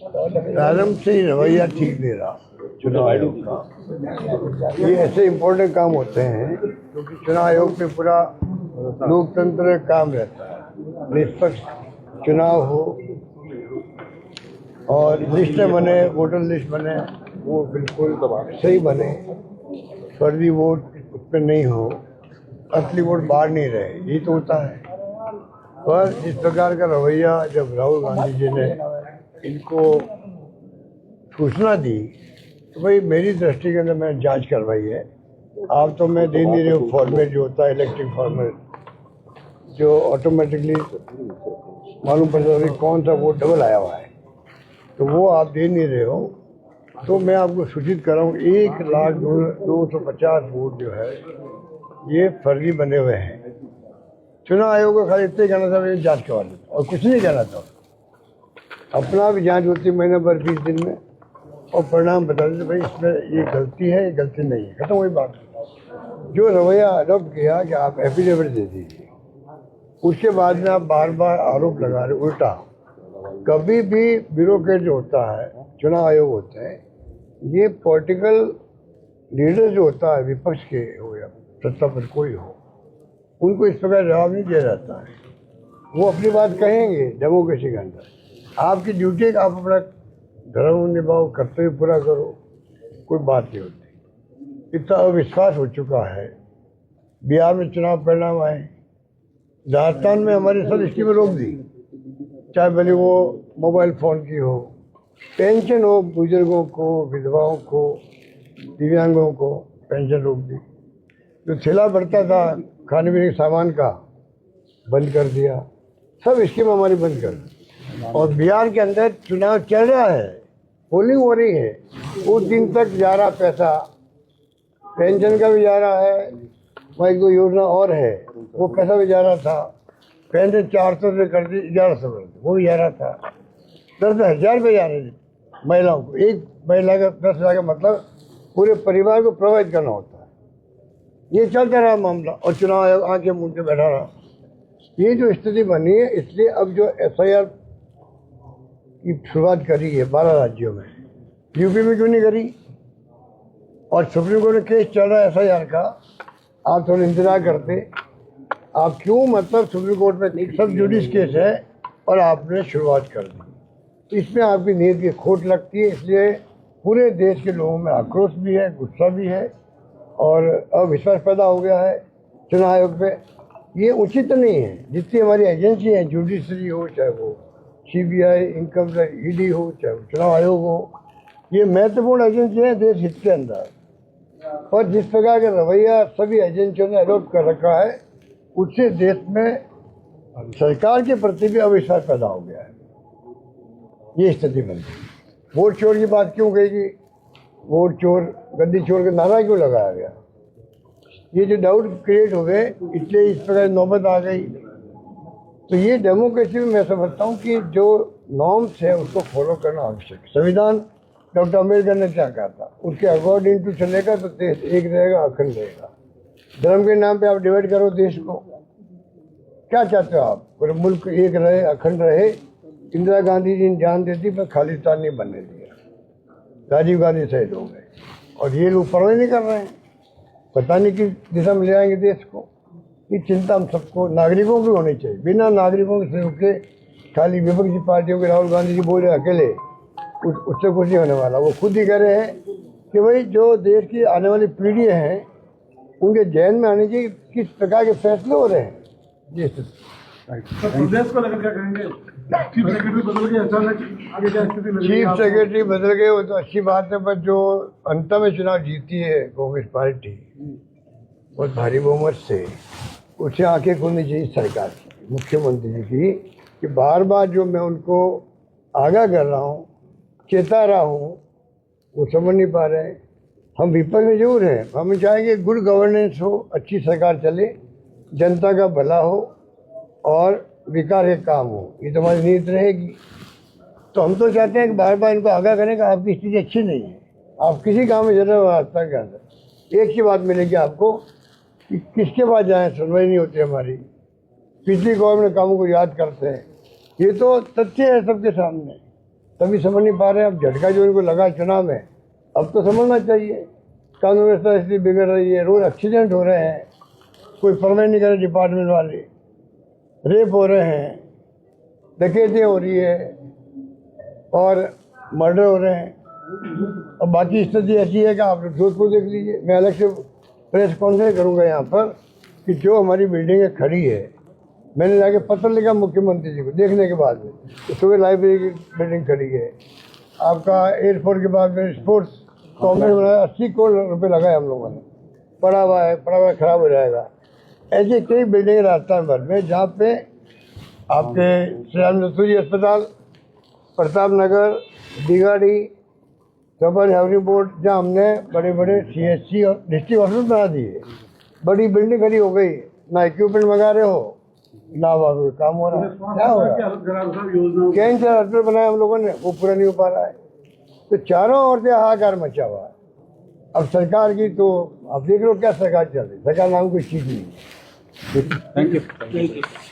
प्रारंभ से ही रवैया ठीक नहीं रहा चुनाव आयोग का। ये ऐसे इम्पोर्टेंट काम होते हैं क्योंकि चुनाव आयोग पे पूरा लोकतंत्र का काम रहता है, निष्पक्ष चुनाव हो और लिस्ट बने, वोटर लिस्ट बने, वो बिल्कुल सही बने, फर्जी वोट उसमें नहीं हो, असली वोट बाहर नहीं रहे, यही तो होता है। पर इस प्रकार का रवैया जब राहुल गांधी जी ने इनको सूचना दी तो भाई मेरी दृष्टि के अंदर मैंने जांच करवाई है। आप तो मैं दे नहीं रहे हूँ फॉर्मेट जो होता है इलेक्ट्रिक फॉर्मेट, जो ऑटोमेटिकली मालूम पड़ता है कौन सा वोट डबल आया हुआ है, तो वो आप दे नहीं रहे हो। तो मैं आपको सूचित कर रहा हूँ 1,02,50 वोट जो है ये फर्जी बने हुए हैं। चुनाव आयोग को खाली इतने कहना था मेरी जांच करवा देता और कुछ नहीं कहना था। अपना भी जांच होती महीने भर 20 दिन में और परिणाम बता देते भाई इसमें ये गलती है, ये गलती नहीं है, खत्म हुई बात। जो रवैया अडॉप्ट किया कि आप एफिडेविट दे दीजिए, उसके बाद में आप बार बार आरोप लगा रहे उल्टा। कभी भी ब्यूरोक्रेट जो होता है, चुनाव आयोग होते हैं, ये पॉलिटिकल लीडर जो होता है विपक्ष के हो या सत्ता पर कोई हो, उनको इस प्रकार जवाब नहीं दिया जाता है। वो अपनी बात कहेंगे डेमोक्रेसी के अंदर। आपकी ड्यूटी है कि आप अपना धर्म निभाओ, कर्तव्य पूरा करो, कोई बात नहीं होती। इतना अविश्वास हो चुका है। बिहार में चुनाव परिणाम आए, राजस्थान में हमारी सब स्कीमें रोक दी, चाहे भले वो मोबाइल फ़ोन की हो, पेंशन हो, बुजुर्गों को, विधवाओं को, दिव्यांगों को पेंशन रोक दी। जो ठेला बढ़ता था खाने पीने के सामान का बंद कर दिया, सब स्कीम हमारी बंद कर दी। और बिहार के अंदर चुनाव चल रहा है, पोलिंग हो रही है, उस दिन तक जा रहा पैसा, पेंशन का भी जा रहा है, वहाँ एक दो योजना और है वो पैसा भी जा रहा था। पेंशन 400 से कर दी 1100 कर दी, वो भी जा रहा था। 10,000 रुपये जा रहे थे महिलाओं को। एक महिला का 10,000 का मतलब पूरे परिवार को प्रोवाइड करना होता है। ये चलता रहा मामला और चुनाव आयोग आके मुंह के बैठा रहा। ये जो स्थिति बनी है, इसलिए अब जो FIR की शुरुआत करी है 12 राज्यों में, यूपी में क्यों नहीं करी? और सुप्रीम कोर्ट में केस चल रहा है FIR का, आप थोड़ा इंतजार करते। आप क्यों मतलब सुप्रीम कोर्ट में सब जुडिस केस है और आपने शुरुआत कर दी। इसमें आपकी नीयत की खोट लगती है, इसलिए पूरे देश के लोगों में आक्रोश भी है, गुस्सा भी है और अविश्वास पैदा हो गया है चुनाव आयोग पे। ये उचित नहीं है। जितनी हमारी एजेंसी हैं, जुडिशरी हो, चाहे वो CBI, इनकम टैक्स, ED हो, चाहे वो चुनाव आयोग हो, ये महत्वपूर्ण एजेंसी है देश हित के अंदर। और जिस प्रकार का रवैया सभी एजेंसियों ने अडॉप्ट कर रखा है, उससे देश में सरकार के प्रति भी अविश्वास पैदा हो गया है। ये स्थिति बन गई। वोट चोर की बात क्यों कहेगी? वोट चोर, गद्दी चोर का नारा क्यों लगाया गया? ये जो डाउट क्रिएट हो गए, इसलिए इस प्रकार नौबत आ गई। तो ये डेमोक्रेसी में मैं समझता हूँ कि जो नॉर्म्स है उसको फॉलो करना आवश्यक है। संविधान डॉक्टर अम्बेडकर ने क्या कहा था, उसके अकॉर्डिंग टू चलेगा तो देश एक रहेगा, अखंड रहेगा। धर्म के नाम पे आप डिवाइड करो देश को, क्या चाहते हो आप? पूरे मुल्क एक रहे, अखंड रहे। इंदिरा गांधी जी ने जान दे दी पर खालिस्तान नहीं बनने दिया, राजीव गांधी शहीद हो गए और ये लोग परवाह नहीं कर रहे हैं। पता नहीं किस दिशा में ले आएंगे देश को। ये चिंता हम सबको, नागरिकों की होनी चाहिए। बिना नागरिकों के सहयोग के खाली विपक्षी पार्टियों के राहुल गांधी जी बोल रहे अकेले, उससे कुछ नहीं होने वाला। वो खुद ही कह रहे हैं कि भाई जो देश की आने वाली पीढ़ियाँ हैं उनके जहन में आने चाहिए किस प्रकार के फैसले हो रहे हैं। जी प्रदेश को लेकर क्या कहेंगे? चीफ सेक्रेटरी बदल गए, अचानक आगे क्या स्थिति लग रही है? चीफ सेक्रेटरी बदल गए वो तो अच्छी बात है, पर जो अंत में चुनाव जीती है कांग्रेस पार्टी बहुत भारी बहुमत से, उसे आंखें खोलनी चाहिए सरकार की, मुख्यमंत्री जी की, कि बार बार जो मैं उनको आगाह कर रहा हूँ, चेता रहा हूँ, वो समझ नहीं पा रहे हैं। हम विपक्ष में जरूर हैं, हम चाहेंगे गुड गवर्नेंस हो, अच्छी सरकार चले, जनता का भला हो और विकास के काम हो, ये तो हमारी नीयत रहेगी। तो हम तो चाहते हैं कि बार बार इनको आगाह करें कि आपकी स्थिति अच्छी नहीं है, आप किसी काम में जरूर रास्ता के अंदर एक ही बात मिलेगी आपको कि किसके पास जाएं, सुनवाई नहीं होती हमारी। पिछली गवर्नमेंट कामों को याद करते हैं, ये तो तथ्य है सबके सामने। तभी समझ नहीं पा रहे हैं। अब झटका जो इनको लगा चुनाव में, अब तो समझना चाहिए। कानून व्यवस्था इसलिए बिगड़ रही है, रोज एक्सीडेंट हो रहे हैं, कोई परवाह नहीं कर रहे डिपार्टमेंट वाले, रेप हो रहे हैं, डकैती हो रही है और मर्डर हो रहे हैं। अब बाकी स्थिति ऐसी है कि आप जोधपुर देख लीजिए। मैं अलग से प्रेस कॉन्फ्रेंस करूंगा यहाँ पर कि जो हमारी बिल्डिंगें खड़ी है, मैंने जाके पत्र लिखा मुख्यमंत्री जी को देखने के बाद में, तो सुबह लाइब्रेरी की बिल्डिंग खड़ी है, आपका एयरपोर्ट के बाद में स्पोर्ट्स कॉम्प्लेक्स बनाया, 80 करोड़ रुपये लगाए हम लोगों ने, पड़ा हुआ खराब हो जाएगा। ऐसी कई बिल्डिंग राजस्थान भर में जहाँ पे आपके श्री राम नथुराम अस्पताल, प्रताप नगर, दिगाड़ी, चौपाल हाउसिंग बोर्ड, जहाँ हमने बड़े बड़े CHC और डिस्ट्रिक्ट हॉस्पिटल बना दिए, बड़ी बिल्डिंग खड़ी हो गई, ना इक्विपमेंट मंगा रहे हो, ना वहाँ कोई काम हो रहा है। क्या हो रहा है? कैंसर हॉस्पिटल बनाया हम लोगों ने, वो पूरा नहीं हो पा रहा है। तो चारों ओर से हाहाकार मचा हुआ है। अब सरकार की तो आप देख लो क्या सरकार चल रही है, सरकार नाम कोई चीज नहीं। Thank you.